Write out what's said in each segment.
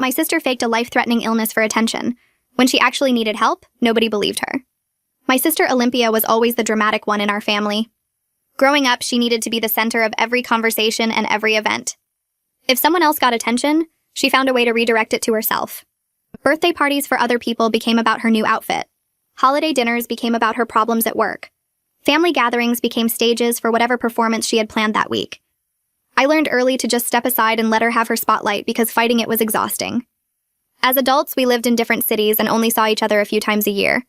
My sister faked a life-threatening illness for attention. When she actually needed help, nobody believed her. My sister Olympia was always the dramatic one in our family. Growing up, she needed to be the center of every conversation and every event. If someone else got attention, she found a way to redirect it to herself. Birthday parties for other people became about her new outfit. Holiday dinners became about her problems at work. Family gatherings became stages for whatever performance she had planned that week. I learned early to just step aside and let her have her spotlight because fighting it was exhausting. As adults, we lived in different cities and only saw each other a few times a year.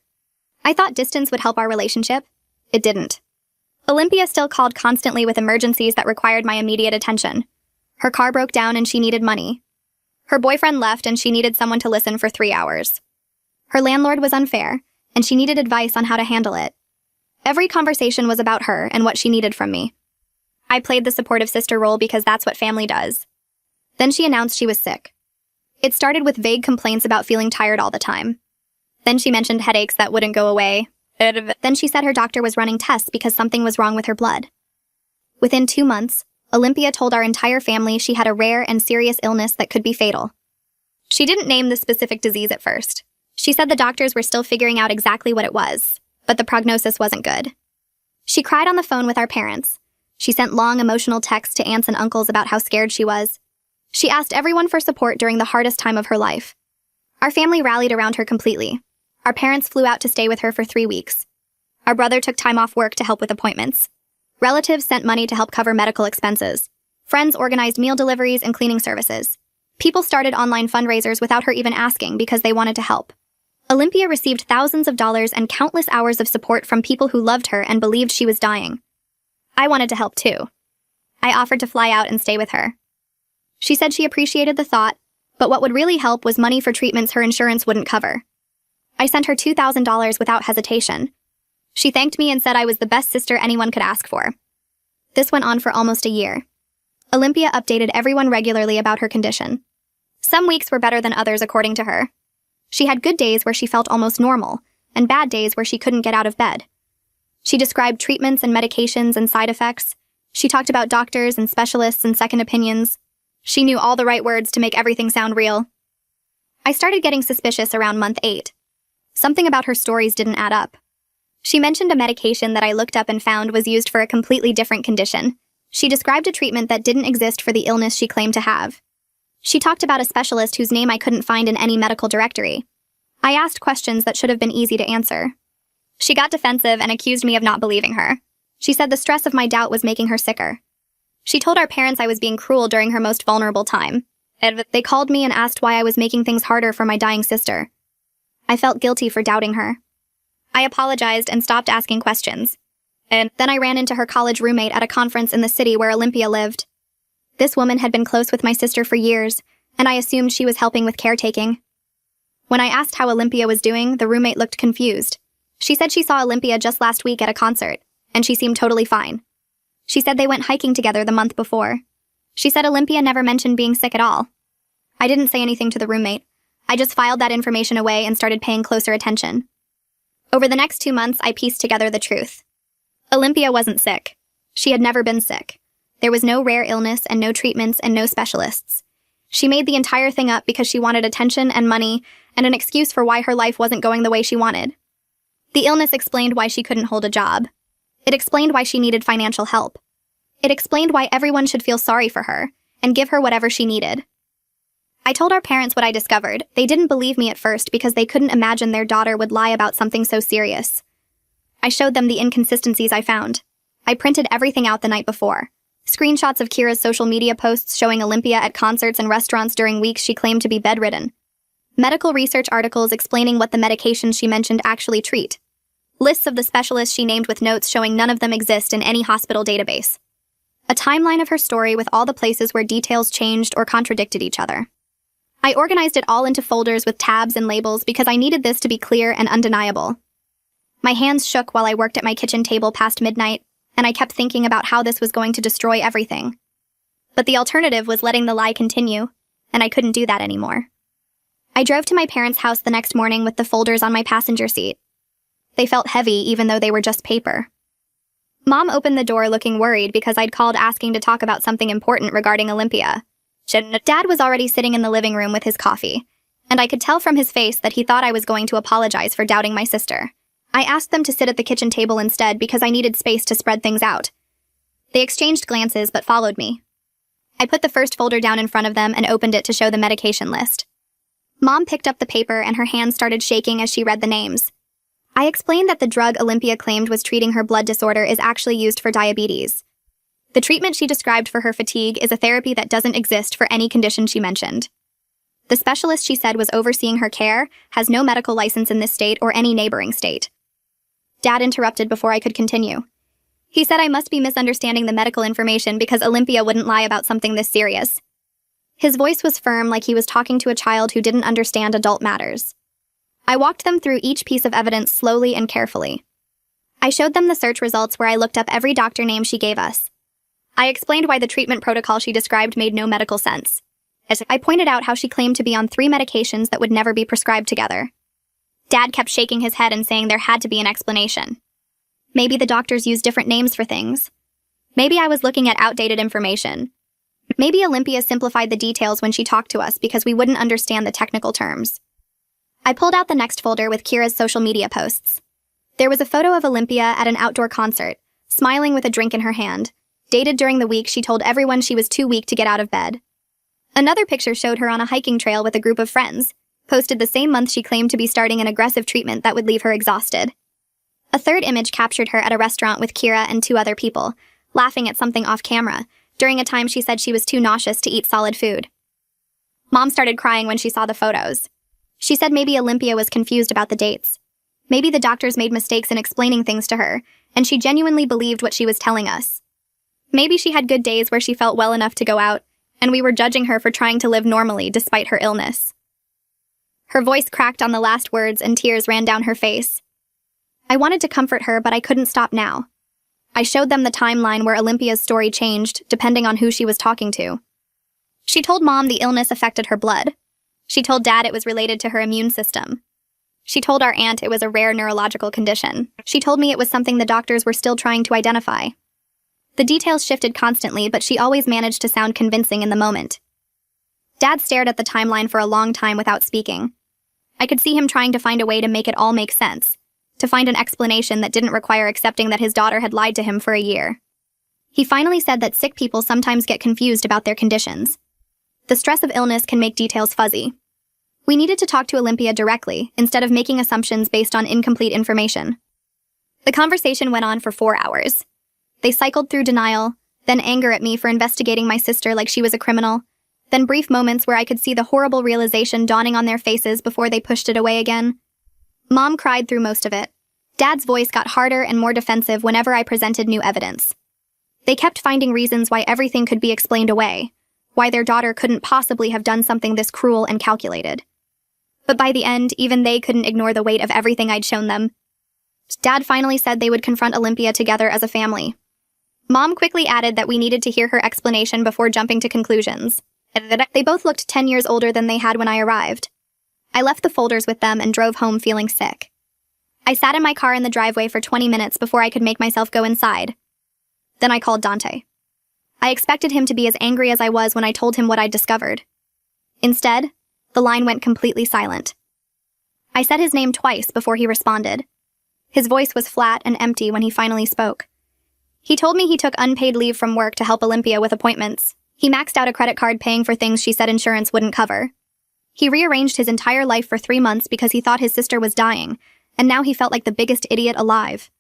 I thought distance would help our relationship. It didn't. Olympia still called constantly with emergencies that required my immediate attention. Her car broke down and she needed money. Her boyfriend left and she needed someone to listen for 3 hours. Her landlord was unfair, and she needed advice on how to handle it. Every conversation was about her and what she needed from me. I played the supportive sister role because that's what family does. Then she announced she was sick. It started with vague complaints about feeling tired all the time. Then she mentioned headaches that wouldn't go away. Then she said her doctor was running tests because something was wrong with her blood. Within 2 months, Olympia told our entire family she had a rare and serious illness that could be fatal. She didn't name the specific disease at first. She said the doctors were still figuring out exactly what it was, but the prognosis wasn't good. She cried on the phone with our parents. She sent long emotional texts to aunts and uncles about how scared she was. She asked everyone for support during the hardest time of her life. Our family rallied around her completely. Our parents flew out to stay with her for 3 weeks. Our brother took time off work to help with appointments. Relatives sent money to help cover medical expenses. Friends organized meal deliveries and cleaning services. People started online fundraisers without her even asking because they wanted to help. Olympia received thousands of dollars and countless hours of support from people who loved her and believed she was dying. I wanted to help too. I offered to fly out and stay with her. She said she appreciated the thought, but what would really help was money for treatments her insurance wouldn't cover. I sent her $2,000 without hesitation. She thanked me and said I was the best sister anyone could ask for. This went on for almost a year. Olympia updated everyone regularly about her condition. Some weeks were better than others according to her. She had good days where she felt almost normal, and bad days where she couldn't get out of bed. She described treatments and medications and side effects. She talked about doctors and specialists and second opinions. She knew all the right words to make everything sound real. I started getting suspicious around month 8. Something about her stories didn't add up. She mentioned a medication that I looked up and found was used for a completely different condition. She described a treatment that didn't exist for the illness she claimed to have. She talked about a specialist whose name I couldn't find in any medical directory. I asked questions that should have been easy to answer. She got defensive and accused me of not believing her. She said the stress of my doubt was making her sicker. She told our parents I was being cruel during her most vulnerable time. They called me and asked why I was making things harder for my dying sister. I felt guilty for doubting her. I apologized and stopped asking questions. And then I ran into her college roommate at a conference in the city where Olympia lived. This woman had been close with my sister for years, and I assumed she was helping with caretaking. When I asked how Olympia was doing, the roommate looked confused. She said she saw Olympia just last week at a concert, and she seemed totally fine. She said they went hiking together the month before. She said Olympia never mentioned being sick at all. I didn't say anything to the roommate. I just filed that information away and started paying closer attention. Over the next 2 months, I pieced together the truth. Olympia wasn't sick. She had never been sick. There was no rare illness and no treatments and no specialists. She made the entire thing up because she wanted attention and money and an excuse for why her life wasn't going the way she wanted. The illness explained why she couldn't hold a job. It explained why she needed financial help. It explained why everyone should feel sorry for her and give her whatever she needed. I told our parents what I discovered. They didn't believe me at first because they couldn't imagine their daughter would lie about something so serious. I showed them the inconsistencies I found. I printed everything out the night before. Screenshots of Kira's social media posts showing Olympia at concerts and restaurants during weeks she claimed to be bedridden. Medical research articles explaining what the medications she mentioned actually treat. Lists of the specialists she named with notes showing none of them exist in any hospital database. A timeline of her story with all the places where details changed or contradicted each other. I organized it all into folders with tabs and labels because I needed this to be clear and undeniable. My hands shook while I worked at my kitchen table past midnight, and I kept thinking about how this was going to destroy everything. But the alternative was letting the lie continue, and I couldn't do that anymore. I drove to my parents' house the next morning with the folders on my passenger seat. They felt heavy even though they were just paper. Mom opened the door looking worried because I'd called asking to talk about something important regarding Olympia. Dad was already sitting in the living room with his coffee, and I could tell from his face that he thought I was going to apologize for doubting my sister. I asked them to sit at the kitchen table instead because I needed space to spread things out. They exchanged glances but followed me. I put the first folder down in front of them and opened it to show the medication list. Mom picked up the paper and her hand started shaking as she read the names. I explained that the drug Olympia claimed was treating her blood disorder is actually used for diabetes. The treatment she described for her fatigue is a therapy that doesn't exist for any condition she mentioned. The specialist she said was overseeing her care has no medical license in this state or any neighboring state. Dad interrupted before I could continue. He said I must be misunderstanding the medical information because Olympia wouldn't lie about something this serious. His voice was firm, like he was talking to a child who didn't understand adult matters. I walked them through each piece of evidence slowly and carefully. I showed them the search results where I looked up every doctor name she gave us. I explained why the treatment protocol she described made no medical sense. I pointed out how she claimed to be on 3 medications that would never be prescribed together. Dad kept shaking his head and saying there had to be an explanation. Maybe the doctors use different names for things. Maybe I was looking at outdated information. Maybe Olympia simplified the details when she talked to us because we wouldn't understand the technical terms. I pulled out the next folder with Kira's social media posts. There was a photo of Olympia at an outdoor concert, smiling with a drink in her hand. Dated during the week she told everyone she was too weak to get out of bed. Another picture showed her on a hiking trail with a group of friends, posted the same month she claimed to be starting an aggressive treatment that would leave her exhausted. A third image captured her at a restaurant with Kira and 2 other people, laughing at something off camera, during a time she said she was too nauseous to eat solid food. Mom started crying when she saw the photos. She said maybe Olympia was confused about the dates. Maybe the doctors made mistakes in explaining things to her, and she genuinely believed what she was telling us. Maybe she had good days where she felt well enough to go out, and we were judging her for trying to live normally despite her illness. Her voice cracked on the last words and tears ran down her face. I wanted to comfort her, but I couldn't stop now. I showed them the timeline where Olympia's story changed, depending on who she was talking to. She told Mom the illness affected her blood. She told Dad it was related to her immune system. She told our aunt it was a rare neurological condition. She told me it was something the doctors were still trying to identify. The details shifted constantly, but she always managed to sound convincing in the moment. Dad stared at the timeline for a long time without speaking. I could see him trying to find a way to make it all make sense, to find an explanation that didn't require accepting that his daughter had lied to him for a year. He finally said that sick people sometimes get confused about their conditions. The stress of illness can make details fuzzy. We needed to talk to Olympia directly, instead of making assumptions based on incomplete information. The conversation went on for 4 hours. They cycled through denial, then anger at me for investigating my sister like she was a criminal, then brief moments where I could see the horrible realization dawning on their faces before they pushed it away again. Mom cried through most of it. Dad's voice got harder and more defensive whenever I presented new evidence. They kept finding reasons why everything could be explained away, why their daughter couldn't possibly have done something this cruel and calculated. But by the end, even they couldn't ignore the weight of everything I'd shown them. Dad finally said they would confront Olympia together as a family. Mom quickly added that we needed to hear her explanation before jumping to conclusions. They both looked 10 years older than they had when I arrived. I left the folders with them and drove home feeling sick. I sat in my car in the driveway for 20 minutes before I could make myself go inside. Then I called Dante. I expected him to be as angry as I was when I told him what I'd discovered. Instead, the line went completely silent. I said his name twice before he responded. His voice was flat and empty when he finally spoke. He told me he took unpaid leave from work to help Olympia with appointments. He maxed out a credit card paying for things she said insurance wouldn't cover. He rearranged his entire life for 3 months because he thought his sister was dying, and now he felt like the biggest idiot alive.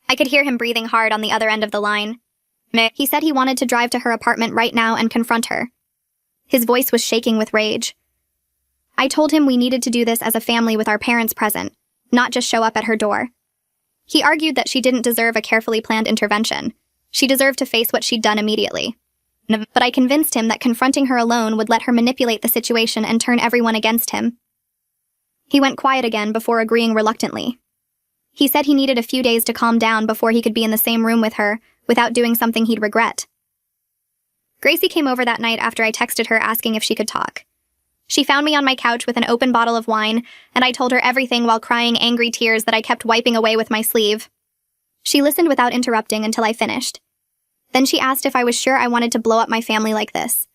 I could hear him breathing hard on the other end of the line. He said he wanted to drive to her apartment right now and confront her. His voice was shaking with rage. I told him we needed to do this as a family with our parents present, not just show up at her door. He argued that she didn't deserve a carefully planned intervention. She deserved to face what she'd done immediately. But I convinced him that confronting her alone would let her manipulate the situation and turn everyone against him. He went quiet again before agreeing reluctantly. He said he needed a few days to calm down before he could be in the same room with her without doing something he'd regret. Gracie came over that night after I texted her asking if she could talk. She found me on my couch with an open bottle of wine, and I told her everything while crying angry tears that I kept wiping away with my sleeve. She listened without interrupting until I finished. Then she asked if I was sure I wanted to blow up my family like this.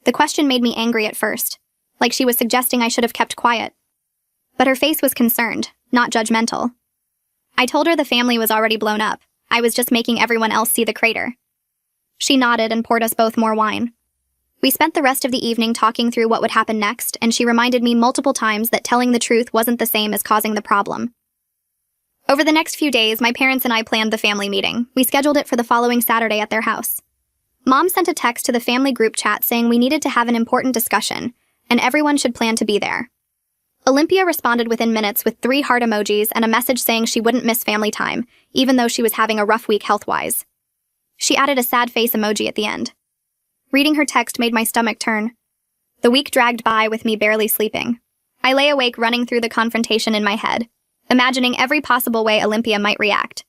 The question made me angry at first, like she was suggesting I should have kept quiet. But her face was concerned, not judgmental. I told her the family was already blown up. I was just making everyone else see the crater. She nodded and poured us both more wine. We spent the rest of the evening talking through what would happen next, and she reminded me multiple times that telling the truth wasn't the same as causing the problem. Over the next few days, my parents and I planned the family meeting. We scheduled it for the following Saturday at their house. Mom sent a text to the family group chat saying we needed to have an important discussion, and everyone should plan to be there. Olympia responded within minutes with 3 heart emojis and a message saying she wouldn't miss family time, even though she was having a rough week health-wise. She added a sad face emoji at the end. Reading her text made my stomach turn. The week dragged by with me barely sleeping. I lay awake running through the confrontation in my head, imagining every possible way Olympia might react.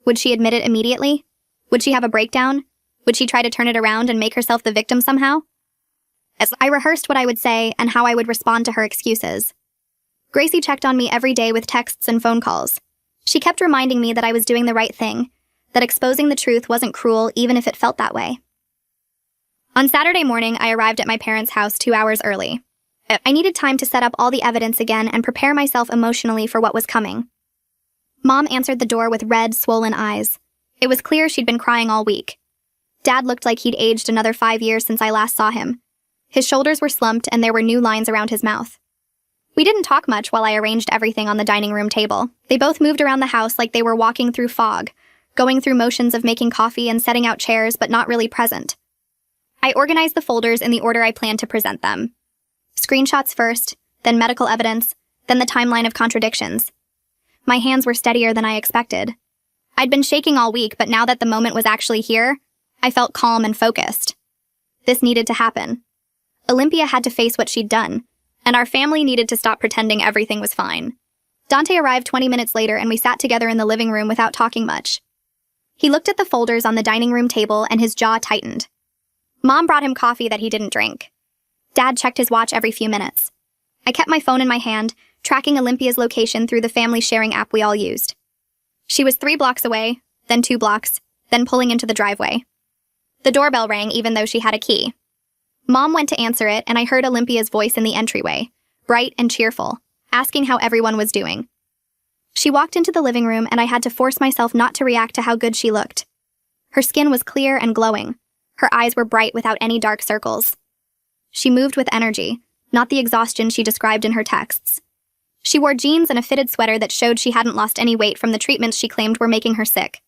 Would she admit it immediately? Would she have a breakdown? Would she try to turn it around and make herself the victim somehow? As I rehearsed what I would say and how I would respond to her excuses. Gracie checked on me every day with texts and phone calls. She kept reminding me that I was doing the right thing, that exposing the truth wasn't cruel even if it felt that way. On Saturday morning, I arrived at my parents' house 2 hours early. I needed time to set up all the evidence again and prepare myself emotionally for what was coming. Mom answered the door with red, swollen eyes. It was clear she'd been crying all week. Dad looked like he'd aged another 5 years since I last saw him. His shoulders were slumped and there were new lines around his mouth. We didn't talk much while I arranged everything on the dining room table. They both moved around the house like they were walking through fog, going through motions of making coffee and setting out chairs but not really present. I organized the folders in the order I planned to present them. Screenshots first, then medical evidence, then the timeline of contradictions. My hands were steadier than I expected. I'd been shaking all week, but now that the moment was actually here, I felt calm and focused. This needed to happen. Olympia had to face what she'd done, and our family needed to stop pretending everything was fine. Dante arrived 20 minutes later and we sat together in the living room without talking much. He looked at the folders on the dining room table and his jaw tightened. Mom brought him coffee that he didn't drink. Dad checked his watch every few minutes. I kept my phone in my hand, tracking Olympia's location through the family sharing app we all used. She was 3 blocks away, then 2 blocks, then pulling into the driveway. The doorbell rang even though she had a key. Mom went to answer it and I heard Olympia's voice in the entryway, bright and cheerful, asking how everyone was doing. She walked into the living room and I had to force myself not to react to how good she looked. Her skin was clear and glowing. Her eyes were bright without any dark circles. She moved with energy, not the exhaustion she described in her texts. She wore jeans and a fitted sweater that showed she hadn't lost any weight from the treatments she claimed were making her sick.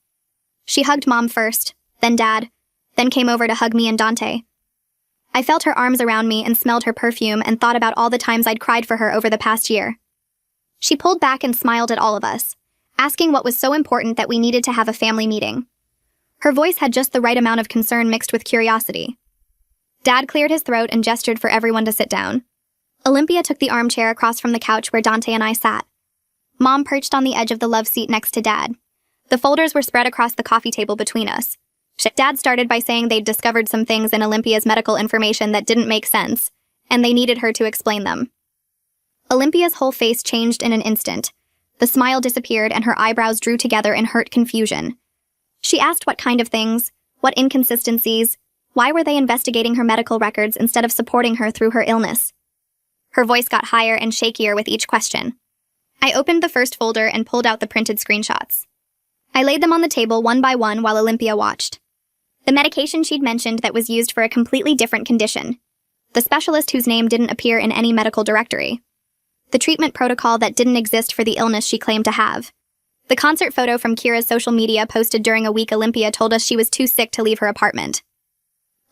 She hugged Mom first, then Dad, then came over to hug me and Dante. I felt her arms around me and smelled her perfume and thought about all the times I'd cried for her over the past year. She pulled back and smiled at all of us, asking what was so important that we needed to have a family meeting. Her voice had just the right amount of concern mixed with curiosity. Dad cleared his throat and gestured for everyone to sit down. Olympia took the armchair across from the couch where Dante and I sat. Mom perched on the edge of the love seat next to Dad. The folders were spread across the coffee table between us. Dad started by saying they'd discovered some things in Olympia's medical information that didn't make sense, and they needed her to explain them. Olympia's whole face changed in an instant. The smile disappeared and her eyebrows drew together in hurt confusion. She asked what kind of things, what inconsistencies, why were they investigating her medical records instead of supporting her through her illness? Her voice got higher and shakier with each question. I opened the first folder and pulled out the printed screenshots. I laid them on the table one by one while Olympia watched. The medication she'd mentioned that was used for a completely different condition. The specialist whose name didn't appear in any medical directory. The treatment protocol that didn't exist for the illness she claimed to have. The concert photo from Kira's social media posted during a week Olympia told us she was too sick to leave her apartment.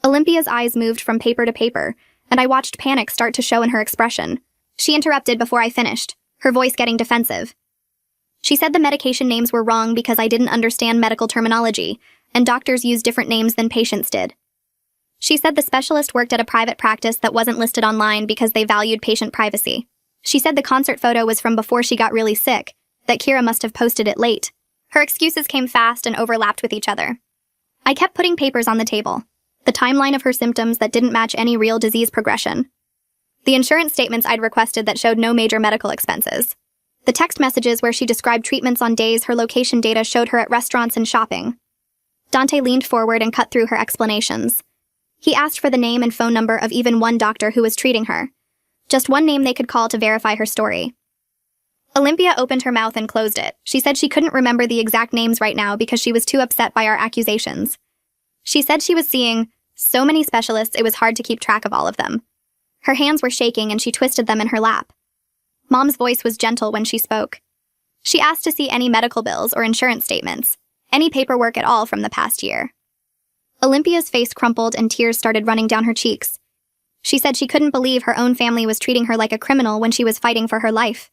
Olympia's eyes moved from paper to paper, and I watched panic start to show in her expression. She interrupted before I finished, her voice getting defensive. She said the medication names were wrong because I didn't understand medical terminology, and doctors used different names than patients did. She said the specialist worked at a private practice that wasn't listed online because they valued patient privacy. She said the concert photo was from before she got really sick, that Kira must have posted it late. Her excuses came fast and overlapped with each other. I kept putting papers on the table. The timeline of her symptoms that didn't match any real disease progression. The insurance statements I'd requested that showed no major medical expenses. The text messages where she described treatments on days her location data showed her at restaurants and shopping. Dante leaned forward and cut through her explanations. He asked for the name and phone number of even one doctor who was treating her. Just one name they could call to verify her story. Olympia opened her mouth and closed it. She said she couldn't remember the exact names right now because she was too upset by our accusations. She said she was seeing so many specialists it was hard to keep track of all of them. Her hands were shaking and she twisted them in her lap. Mom's voice was gentle when she spoke. She asked to see any medical bills or insurance statements, any paperwork at all from the past year. Olympia's face crumpled and tears started running down her cheeks. She said she couldn't believe her own family was treating her like a criminal when she was fighting for her life.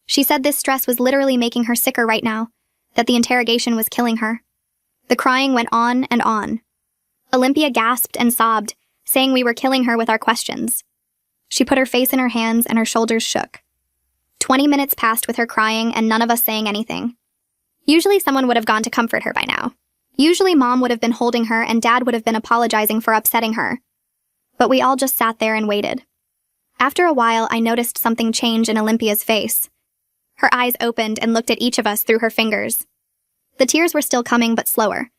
She said this stress was literally making her sicker right now, that the interrogation was killing her. The crying went on and on. Olympia gasped and sobbed, saying we were killing her with our questions. She put her face in her hands and her shoulders shook. 20 minutes passed with her crying and none of us saying anything. Usually someone would have gone to comfort her by now. Usually Mom would have been holding her and Dad would have been apologizing for upsetting her. But we all just sat there and waited. After a while, I noticed something change in Olympia's face. Her eyes opened and looked at each of us through her fingers. The tears were still coming, but slower.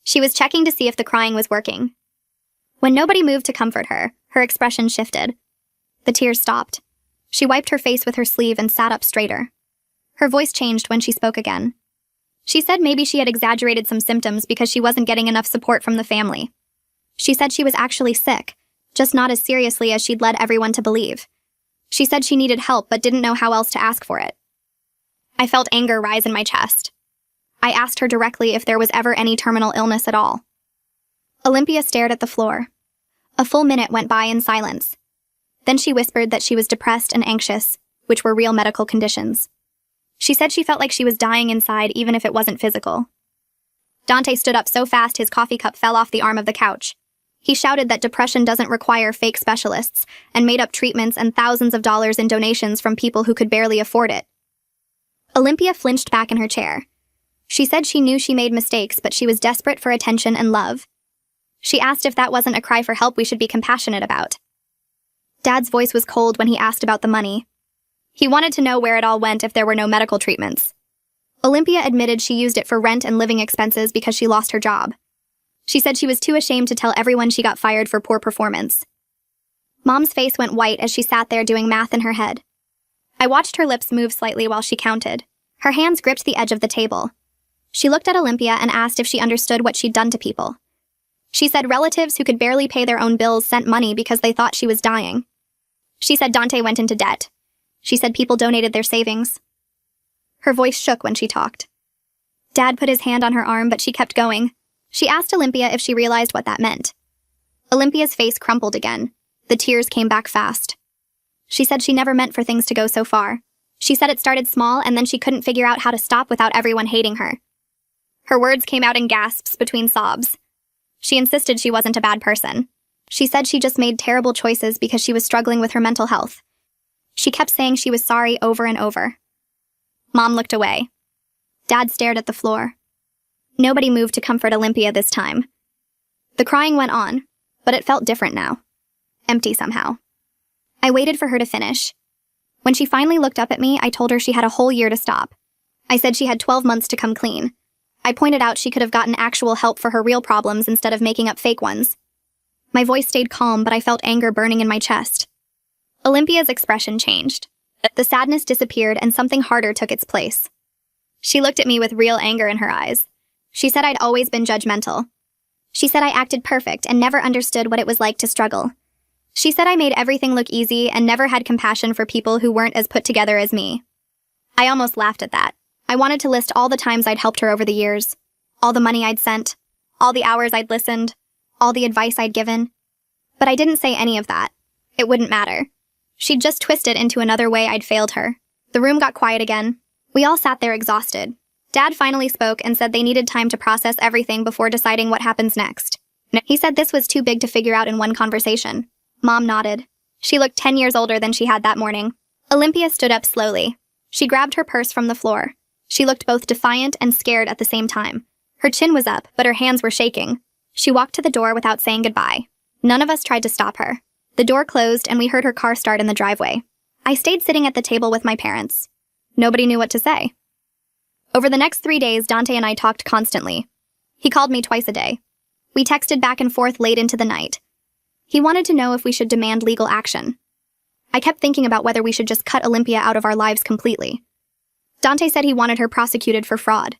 She was checking to see if the crying was working. When nobody moved to comfort her, her expression shifted. The tears stopped. She wiped her face with her sleeve and sat up straighter. Her voice changed when she spoke again. She said maybe she had exaggerated some symptoms because she wasn't getting enough support from the family. She said she was actually sick, just not as seriously as she'd led everyone to believe. She said she needed help but didn't know how else to ask for it. I felt anger rise in my chest. I asked her directly if there was ever any terminal illness at all. Olympia stared at the floor. A full minute went by in silence. Then she whispered that she was depressed and anxious, which were real medical conditions. She said she felt like she was dying inside even if it wasn't physical. Dante stood up so fast his coffee cup fell off the arm of the couch. He shouted that depression doesn't require fake specialists, and made up treatments and thousands of dollars in donations from people who could barely afford it. Olympia flinched back in her chair. She said she knew she made mistakes, but she was desperate for attention and love. She asked if that wasn't a cry for help we should be compassionate about. Dad's voice was cold when he asked about the money. He wanted to know where it all went if there were no medical treatments. Olympia admitted she used it for rent and living expenses because she lost her job. She said she was too ashamed to tell everyone she got fired for poor performance. Mom's face went white as she sat there doing math in her head. I watched her lips move slightly while she counted. Her hands gripped the edge of the table. She looked at Olympia and asked if she understood what she'd done to people. She said relatives who could barely pay their own bills sent money because they thought she was dying. She said Dante went into debt. She said people donated their savings. Her voice shook when she talked. Dad put his hand on her arm, but she kept going. She asked Olympia if she realized what that meant. Olympia's face crumpled again. The tears came back fast. She said she never meant for things to go so far. She said it started small and then she couldn't figure out how to stop without everyone hating her. Her words came out in gasps between sobs. She insisted she wasn't a bad person. She said she just made terrible choices because she was struggling with her mental health. She kept saying she was sorry over and over. Mom looked away. Dad stared at the floor. Nobody moved to comfort Olympia this time. The crying went on, but it felt different now. Empty somehow. I waited for her to finish. When she finally looked up at me, I told her she had a whole year to stop. I said she had 12 months to come clean. I pointed out she could have gotten actual help for her real problems instead of making up fake ones. My voice stayed calm, but I felt anger burning in my chest. Olympia's expression changed. The sadness disappeared and something harder took its place. She looked at me with real anger in her eyes. She said I'd always been judgmental. She said I acted perfect and never understood what it was like to struggle. She said I made everything look easy and never had compassion for people who weren't as put together as me. I almost laughed at that. I wanted to list all the times I'd helped her over the years, all the money I'd sent, all the hours I'd listened, all the advice I'd given. But I didn't say any of that. It wouldn't matter. She'd just twisted into another way I'd failed her. The room got quiet again. We all sat there exhausted. Dad finally spoke and said they needed time to process everything before deciding what happens next. He said this was too big to figure out in one conversation. Mom nodded. She looked 10 years older than she had that morning. Olympia stood up slowly. She grabbed her purse from the floor. She looked both defiant and scared at the same time. Her chin was up, but her hands were shaking. She walked to the door without saying goodbye. None of us tried to stop her. The door closed and we heard her car start in the driveway. I stayed sitting at the table with my parents. Nobody knew what to say. Over the next 3 days, Dante and I talked constantly. He called me twice a day. We texted back and forth late into the night. He wanted to know if we should demand legal action. I kept thinking about whether we should just cut Olympia out of our lives completely. Dante said he wanted her prosecuted for fraud.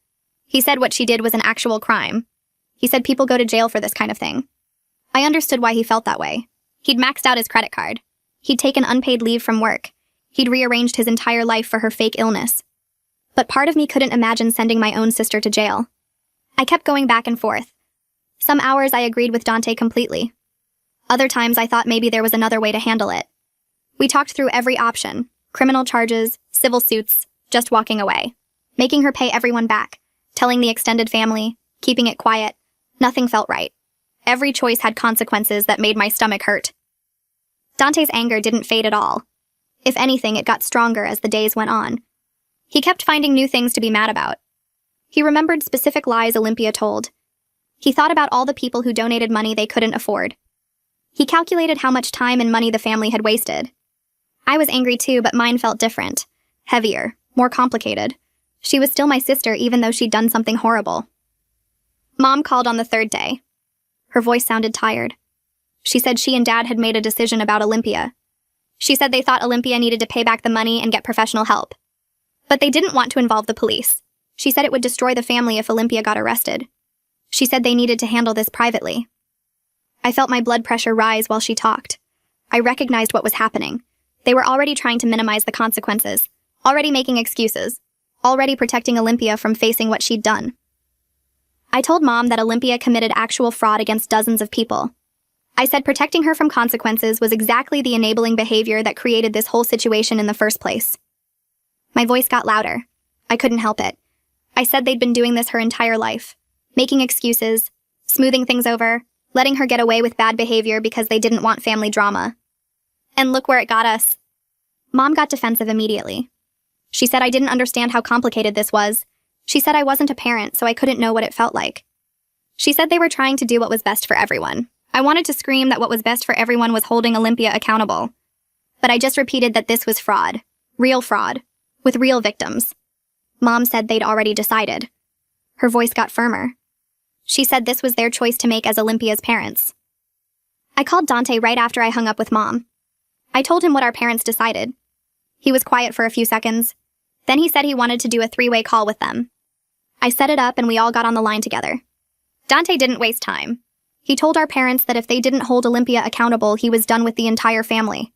He said what she did was an actual crime. He said people go to jail for this kind of thing. I understood why he felt that way. He'd maxed out his credit card. He'd taken unpaid leave from work. He'd rearranged his entire life for her fake illness. But part of me couldn't imagine sending my own sister to jail. I kept going back and forth. Some hours I agreed with Dante completely. Other times I thought maybe there was another way to handle it. We talked through every option: criminal charges, civil suits, just walking away, making her pay everyone back, telling the extended family, keeping it quiet. Nothing felt right. Every choice had consequences that made my stomach hurt. Dante's anger didn't fade at all. If anything, it got stronger as the days went on. He kept finding new things to be mad about. He remembered specific lies Olympia told. He thought about all the people who donated money they couldn't afford. He calculated how much time and money the family had wasted. I was angry too, but mine felt different. Heavier, more complicated. She was still my sister even though she'd done something horrible. Mom called on the third day. Her voice sounded tired. She said she and Dad had made a decision about Olympia. She said they thought Olympia needed to pay back the money and get professional help. But they didn't want to involve the police. She said it would destroy the family if Olympia got arrested. She said they needed to handle this privately. I felt my blood pressure rise while she talked. I recognized what was happening. They were already trying to minimize the consequences, already making excuses, already protecting Olympia from facing what she'd done. I told Mom that Olympia committed actual fraud against dozens of people. I said protecting her from consequences was exactly the enabling behavior that created this whole situation in the first place. My voice got louder. I couldn't help it. I said they'd been doing this her entire life, making excuses, smoothing things over, letting her get away with bad behavior because they didn't want family drama. And look where it got us. Mom got defensive immediately. She said I didn't understand how complicated this was. She said I wasn't a parent, so I couldn't know what it felt like. She said they were trying to do what was best for everyone. I wanted to scream that what was best for everyone was holding Olympia accountable. But I just repeated that this was fraud, with real victims. Mom said they'd already decided. Her voice got firmer. She said this was their choice to make as Olympia's parents. I called Dante right after I hung up with Mom. I told him what our parents decided. He was quiet for a few seconds. Then he said he wanted to do a three-way call with them. I set it up and we all got on the line together. Dante didn't waste time. He told our parents that if they didn't hold Olympia accountable, he was done with the entire family.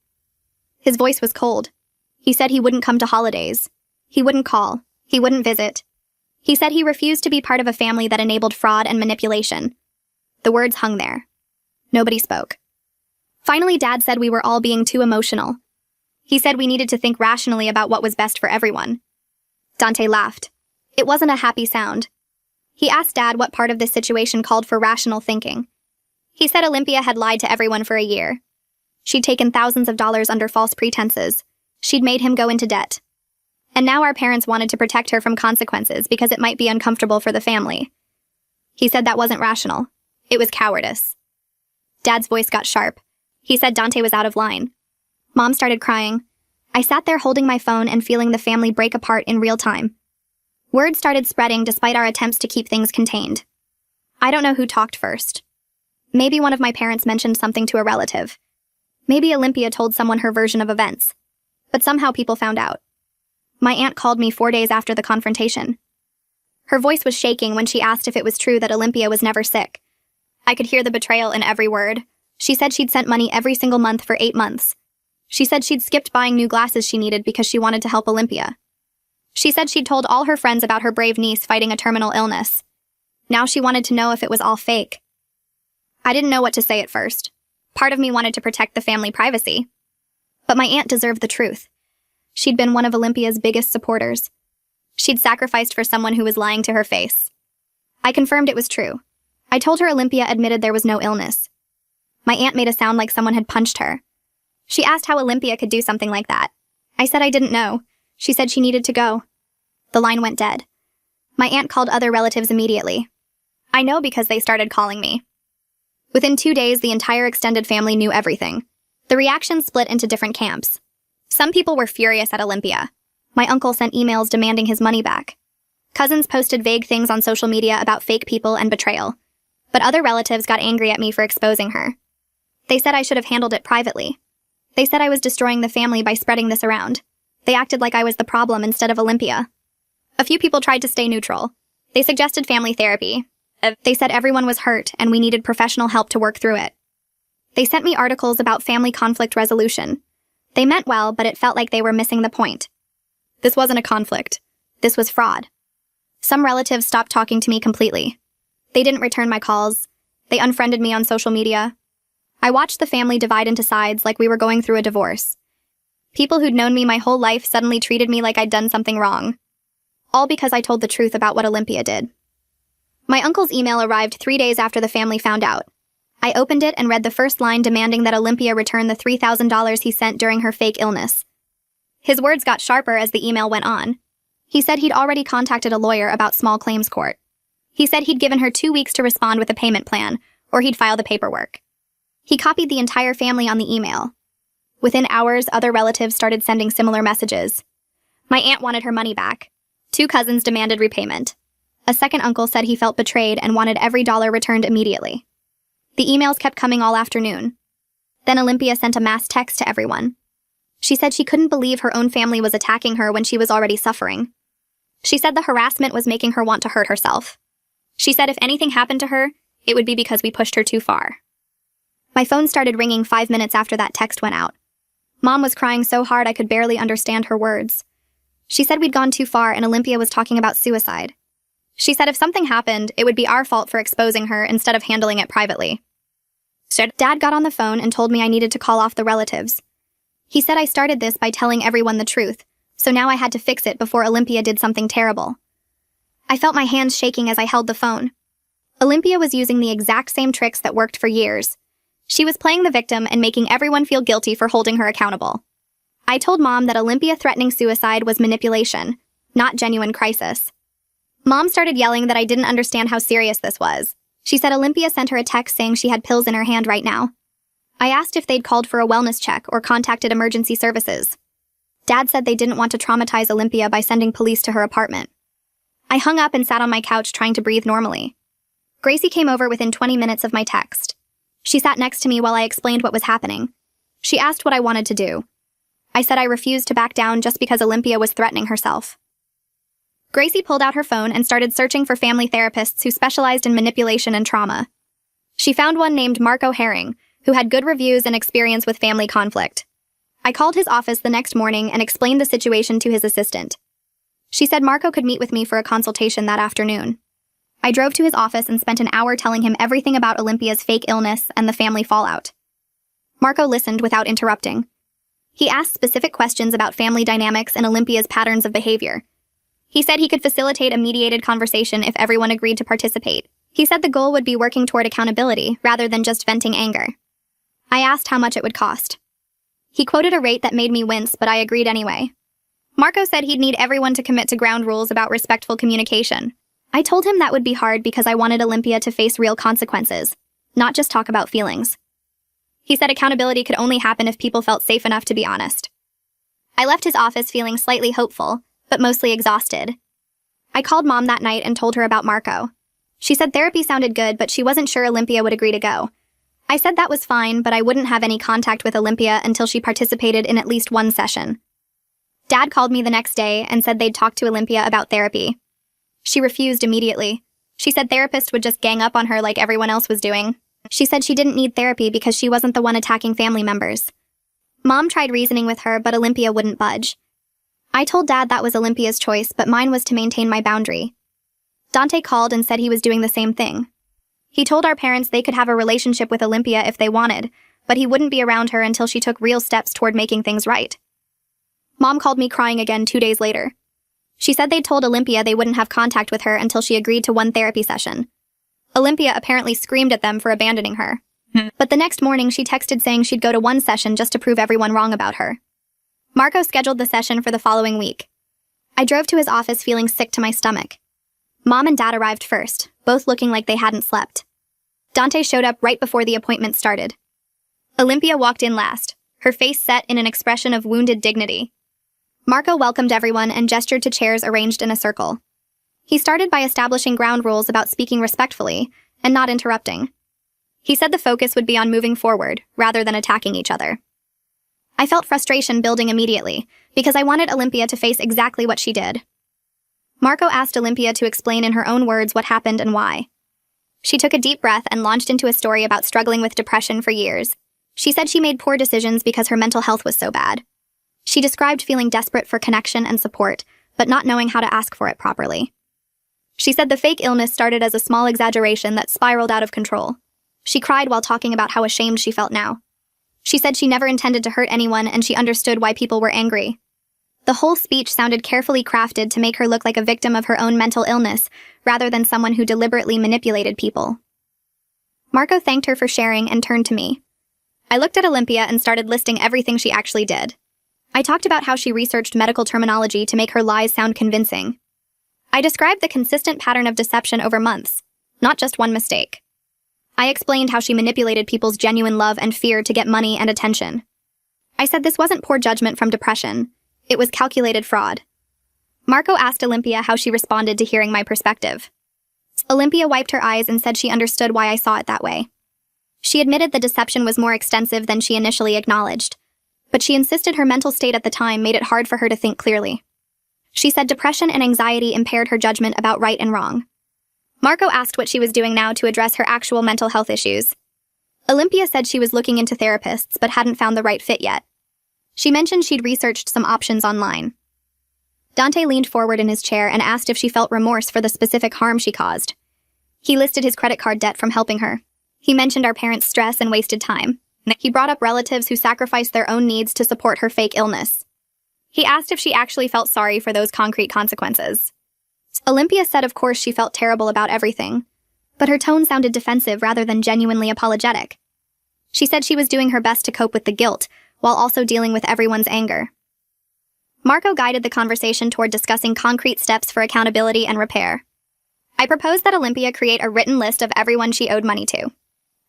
His voice was cold. He said he wouldn't come to holidays. He wouldn't call. He wouldn't visit. He said he refused to be part of a family that enabled fraud and manipulation. The words hung there. Nobody spoke. Finally, Dad said we were all being too emotional. He said we needed to think rationally about what was best for everyone. Dante laughed. It wasn't a happy sound. He asked Dad what part of this situation called for rational thinking. He said Olympia had lied to everyone for a year. She'd taken thousands of dollars under false pretenses. She'd made him go into debt. And now our parents wanted to protect her from consequences because it might be uncomfortable for the family. He said that wasn't rational. It was cowardice. Dad's voice got sharp. He said Dante was out of line. Mom started crying. I sat there holding my phone and feeling the family break apart in real time. Word started spreading despite our attempts to keep things contained. I don't know who talked first. Maybe one of my parents mentioned something to a relative. Maybe Olympia told someone her version of events. But somehow people found out. My aunt called me 4 days after the confrontation. Her voice was shaking when she asked if it was true that Olympia was never sick. I could hear the betrayal in every word. She said she'd sent money every single month for 8 months. She said she'd skipped buying new glasses she needed because she wanted to help Olympia. She said she'd told all her friends about her brave niece fighting a terminal illness. Now she wanted to know if it was all fake. I didn't know what to say at first. Part of me wanted to protect the family privacy. But my aunt deserved the truth. She'd been one of Olympia's biggest supporters. She'd sacrificed for someone who was lying to her face. I confirmed it was true. I told her Olympia admitted there was no illness. My aunt made a sound like someone had punched her. She asked how Olympia could do something like that. I said I didn't know. She said she needed to go. The line went dead. My aunt called other relatives immediately. I know because they started calling me. Within 2 days, the entire extended family knew everything. The reaction split into different camps. Some people were furious at Olympia. My uncle sent emails demanding his money back. Cousins posted vague things on social media about fake people and betrayal. But other relatives got angry at me for exposing her. They said I should have handled it privately. They said I was destroying the family by spreading this around. They acted like I was the problem instead of Olympia. A few people tried to stay neutral. They suggested family therapy. They said everyone was hurt and we needed professional help to work through it. They sent me articles about family conflict resolution. They meant well, but it felt like they were missing the point. This wasn't a conflict. This was fraud. Some relatives stopped talking to me completely. They didn't return my calls. They unfriended me on social media. I watched the family divide into sides like we were going through a divorce. People who'd known me my whole life suddenly treated me like I'd done something wrong. All because I told the truth about what Olympia did. My uncle's email arrived 3 days after the family found out. I opened it and read the first line demanding that Olympia return the $3,000 he sent during her fake illness. His words got sharper as the email went on. He said he'd already contacted a lawyer about small claims court. He said he'd given her 2 weeks to respond with a payment plan, or he'd file the paperwork. He copied the entire family on the email. Within hours, other relatives started sending similar messages. My aunt wanted her money back. 2 cousins demanded repayment. A second uncle said he felt betrayed and wanted every dollar returned immediately. The emails kept coming all afternoon. Then Olympia sent a mass text to everyone. She said she couldn't believe her own family was attacking her when she was already suffering. She said the harassment was making her want to hurt herself. She said if anything happened to her, it would be because we pushed her too far. My phone started ringing 5 minutes after that text went out. Mom was crying so hard I could barely understand her words. She said we'd gone too far and Olympia was talking about suicide. She said if something happened, it would be our fault for exposing her instead of handling it privately. Dad got on the phone and told me I needed to call off the relatives. He said I started this by telling everyone the truth, so now I had to fix it before Olympia did something terrible. I felt my hands shaking as I held the phone. Olympia was using the exact same tricks that worked for years. She was playing the victim and making everyone feel guilty for holding her accountable. I told Mom that Olympia threatening suicide was manipulation, not genuine crisis. Mom started yelling that I didn't understand how serious this was. She said Olympia sent her a text saying she had pills in her hand right now. I asked if they'd called for a wellness check or contacted emergency services. Dad said they didn't want to traumatize Olympia by sending police to her apartment. I hung up and sat on my couch trying to breathe normally. Gracie came over within 20 minutes of my text. She sat next to me while I explained what was happening. She asked what I wanted to do. I said I refused to back down just because Olympia was threatening herself. Gracie pulled out her phone and started searching for family therapists who specialized in manipulation and trauma. She found one named Marco Herring, who had good reviews and experience with family conflict. I called his office the next morning and explained the situation to his assistant. She said Marco could meet with me for a consultation that afternoon. I drove to his office and spent an hour telling him everything about Olympia's fake illness and the family fallout. Marco listened without interrupting. He asked specific questions about family dynamics and Olympia's patterns of behavior. He said he could facilitate a mediated conversation if everyone agreed to participate. He said the goal would be working toward accountability rather than just venting anger. I asked how much it would cost. He quoted a rate that made me wince, but I agreed anyway. Marco said he'd need everyone to commit to ground rules about respectful communication. I told him that would be hard because I wanted Olympia to face real consequences, not just talk about feelings. He said accountability could only happen if people felt safe enough to be honest. I left his office feeling slightly hopeful, but mostly exhausted. I called Mom that night and told her about Marco. She said therapy sounded good, but she wasn't sure Olympia would agree to go. I said that was fine, but I wouldn't have any contact with Olympia until she participated in at least one session. Dad called me the next day and said they'd talk to Olympia about therapy. She refused immediately. She said therapists would just gang up on her like everyone else was doing. She said she didn't need therapy because she wasn't the one attacking family members. Mom tried reasoning with her, but Olympia wouldn't budge. I told Dad that was Olympia's choice, but mine was to maintain my boundary. Dante called and said he was doing the same thing. He told our parents they could have a relationship with Olympia if they wanted, but he wouldn't be around her until she took real steps toward making things right. Mom called me crying again 2 days later. She said they'd told Olympia they wouldn't have contact with her until she agreed to one therapy session. Olympia apparently screamed at them for abandoning her. But the next morning she texted saying she'd go to one session just to prove everyone wrong about her. Marco scheduled the session for the following week. I drove to his office feeling sick to my stomach. Mom and Dad arrived first, both looking like they hadn't slept. Dante showed up right before the appointment started. Olympia walked in last, her face set in an expression of wounded dignity. Marco welcomed everyone and gestured to chairs arranged in a circle. He started by establishing ground rules about speaking respectfully, and not interrupting. He said the focus would be on moving forward, rather than attacking each other. I felt frustration building immediately, because I wanted Olympia to face exactly what she did. Marco asked Olympia to explain in her own words what happened and why. She took a deep breath and launched into a story about struggling with depression for years. She said she made poor decisions because her mental health was so bad. She described feeling desperate for connection and support, but not knowing how to ask for it properly. She said the fake illness started as a small exaggeration that spiraled out of control. She cried while talking about how ashamed she felt now. She said she never intended to hurt anyone and she understood why people were angry. The whole speech sounded carefully crafted to make her look like a victim of her own mental illness, rather than someone who deliberately manipulated people. Marco thanked her for sharing and turned to me. I looked at Olympia and started listing everything she actually did. I talked about how she researched medical terminology to make her lies sound convincing. I described the consistent pattern of deception over months, not just one mistake. I explained how she manipulated people's genuine love and fear to get money and attention. I said this wasn't poor judgment from depression. It was calculated fraud. Marco asked Olympia how she responded to hearing my perspective. Olympia wiped her eyes and said she understood why I saw it that way. She admitted the deception was more extensive than she initially acknowledged, but she insisted her mental state at the time made it hard for her to think clearly. She said depression and anxiety impaired her judgment about right and wrong. Marco asked what she was doing now to address her actual mental health issues. Olympia said she was looking into therapists but hadn't found the right fit yet. She mentioned she'd researched some options online. Dante leaned forward in his chair and asked if she felt remorse for the specific harm she caused. He listed his credit card debt from helping her. He mentioned our parents' stress and wasted time. He brought up relatives who sacrificed their own needs to support her fake illness. He asked if she actually felt sorry for those concrete consequences. Olympia said of course she felt terrible about everything, but her tone sounded defensive rather than genuinely apologetic. She said she was doing her best to cope with the guilt, while also dealing with everyone's anger. Marco guided the conversation toward discussing concrete steps for accountability and repair. I proposed that Olympia create a written list of everyone she owed money to.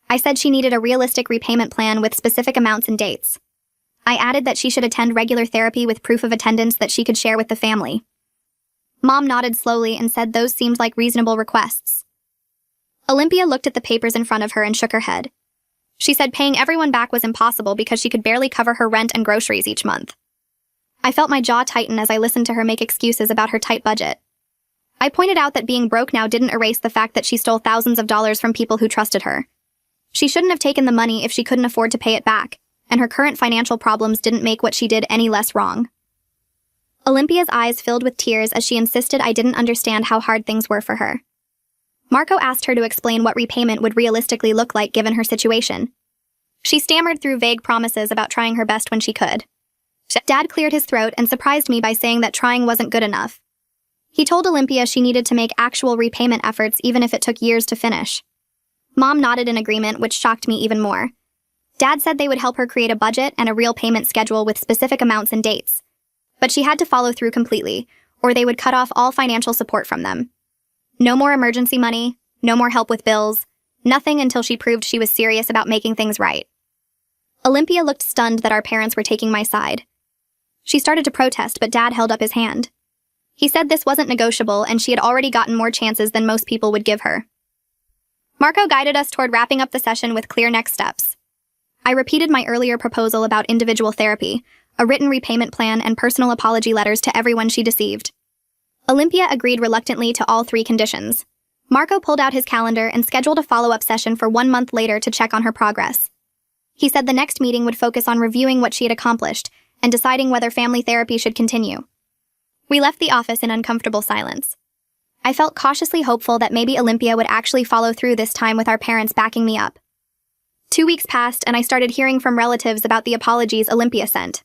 I said she needed a realistic repayment plan with specific amounts and dates. I added that she should attend regular therapy with proof of attendance that she could share with the family. Mom nodded slowly and said those seemed like reasonable requests. Olympia looked at the papers in front of her and shook her head. She said paying everyone back was impossible because she could barely cover her rent and groceries each month. I felt my jaw tighten as I listened to her make excuses about her tight budget. I pointed out that being broke now didn't erase the fact that she stole thousands of dollars from people who trusted her. She shouldn't have taken the money if she couldn't afford to pay it back, and her current financial problems didn't make what she did any less wrong. Olympia's eyes filled with tears as she insisted I didn't understand how hard things were for her. Marco asked her to explain what repayment would realistically look like given her situation. She stammered through vague promises about trying her best when she could. Dad cleared his throat and surprised me by saying that trying wasn't good enough. He told Olympia she needed to make actual repayment efforts even if it took years to finish. Mom nodded in agreement, which shocked me even more. Dad said they would help her create a budget and a real payment schedule with specific amounts and dates. But she had to follow through completely, or they would cut off all financial support from them. No more emergency money, no more help with bills, nothing until she proved she was serious about making things right. Olympia looked stunned that our parents were taking my side. She started to protest, but Dad held up his hand. He said this wasn't negotiable and she had already gotten more chances than most people would give her. Marco guided us toward wrapping up the session with clear next steps. I repeated my earlier proposal about individual therapy, a written repayment plan, and personal apology letters to everyone she deceived. Olympia agreed reluctantly to all 3 conditions. Marco pulled out his calendar and scheduled a follow-up session for 1 month later to check on her progress. He said the next meeting would focus on reviewing what she had accomplished and deciding whether family therapy should continue. We left the office in uncomfortable silence. I felt cautiously hopeful that maybe Olympia would actually follow through this time with our parents backing me up. 2 weeks passed and I started hearing from relatives about the apologies Olympia sent.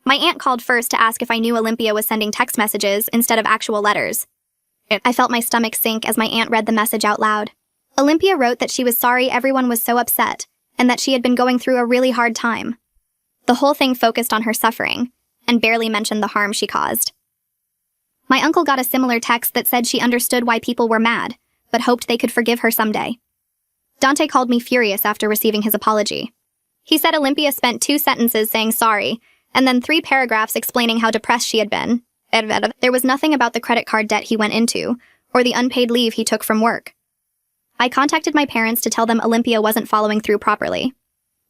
My aunt called first to ask if I knew Olympia was sending text messages instead of actual letters. I felt my stomach sink as my aunt read the message out loud. Olympia wrote that she was sorry everyone was so upset and that she had been going through a really hard time. The whole thing focused on her suffering and barely mentioned the harm she caused. My uncle got a similar text that said she understood why people were mad, but hoped they could forgive her someday. Dante called me furious after receiving his apology. He said Olympia spent 2 sentences saying sorry, and then 3 paragraphs explaining how depressed she had been. There was nothing about the credit card debt he went into, or the unpaid leave he took from work. I contacted my parents to tell them Olympia wasn't following through properly.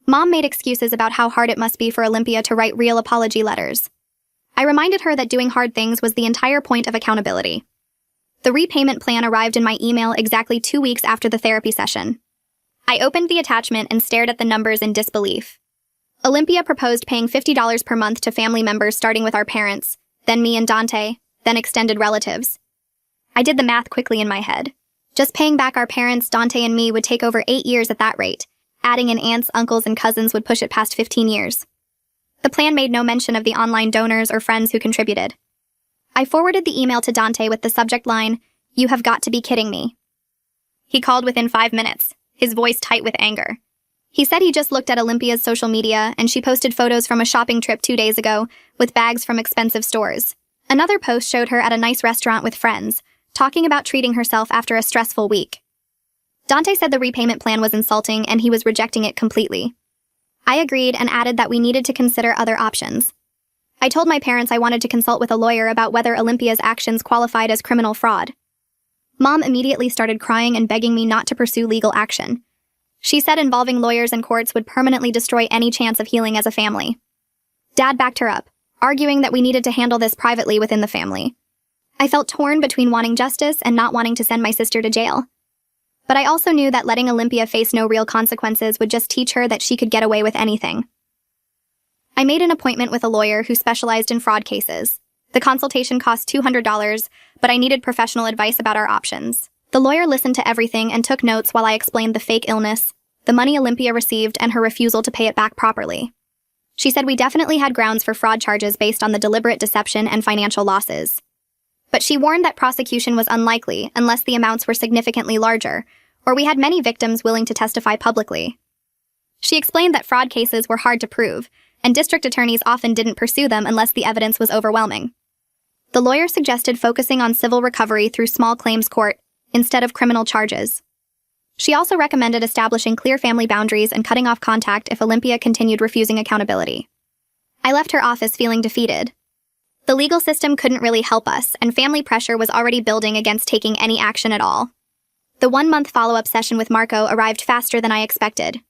Mom made excuses about how hard it must be for Olympia to write real apology letters. I reminded her that doing hard things was the entire point of accountability. The repayment plan arrived in my email exactly 2 weeks after the therapy session. I opened the attachment and stared at the numbers in disbelief. Olympia proposed paying $50 per month to family members starting with our parents, then me and Dante, then extended relatives. I did the math quickly in my head. Just paying back our parents, Dante and me would take over 8 years at that rate. Adding in aunts, uncles, and cousins would push it past 15 years. The plan made no mention of the online donors or friends who contributed. I forwarded the email to Dante with the subject line, "You have got to be kidding me." He called within 5 minutes, his voice tight with anger. He said he just looked at Olympia's social media and she posted photos from a shopping trip 2 days ago with bags from expensive stores. Another post showed her at a nice restaurant with friends, talking about treating herself after a stressful week. Dante said the repayment plan was insulting and he was rejecting it completely. I agreed and added that we needed to consider other options. I told my parents I wanted to consult with a lawyer about whether Olympia's actions qualified as criminal fraud. Mom immediately started crying and begging me not to pursue legal action. She said involving lawyers and courts would permanently destroy any chance of healing as a family. Dad backed her up, arguing that we needed to handle this privately within the family. I felt torn between wanting justice and not wanting to send my sister to jail. But I also knew that letting Olympia face no real consequences would just teach her that she could get away with anything. I made an appointment with a lawyer who specialized in fraud cases. The consultation cost $200, but I needed professional advice about our options. The lawyer listened to everything and took notes while I explained the fake illness, the money Olympia received, and her refusal to pay it back properly. She said we definitely had grounds for fraud charges based on the deliberate deception and financial losses. But she warned that prosecution was unlikely unless the amounts were significantly larger, or we had many victims willing to testify publicly. She explained that fraud cases were hard to prove, and district attorneys often didn't pursue them unless the evidence was overwhelming. The lawyer suggested focusing on civil recovery through small claims court instead of criminal charges. She also recommended establishing clear family boundaries and cutting off contact if Olympia continued refusing accountability. I left her office feeling defeated. The legal system couldn't really help us, and family pressure was already building against taking any action at all. The 1-month follow-up session with Marco arrived faster than I expected.